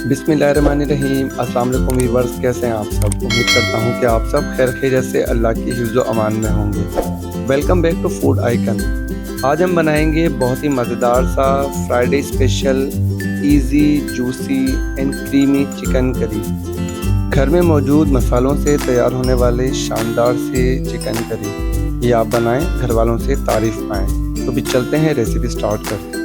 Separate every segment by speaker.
Speaker 1: बिस्मिल्लाहिर्रहमानिर्रहीम। अस्सलाम वालेकुम व्यूअर्स, कैसे हैं आप सब। उम्मीद करता हूं कि आप सब खैर खैरियत से अल्लाह की हिफ्ज़ व अमान में होंगे। Welcome back to Food Icon. आज हम बनाएंगे बहुत ही मज़ेदार सा Friday special easy juicy and creamy chicken curry. घर में मौजूद मसालों से तैयार होने वाले शानदार से चिकन करी ये आप बनाएं, घर वालों से तारीफ़ पाएँ। तो भी चलते हैं, रेसिपी स्टार्ट करते हैं।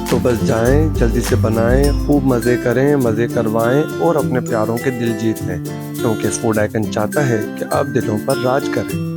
Speaker 1: तो बस जाएं, जल्दी से बनाएं, खूब मज़े करें, मज़े करवाएं और अपने प्यारों के दिल जीत लें, क्योंकि फूड आइकन चाहता है कि आप दिलों पर राज करें।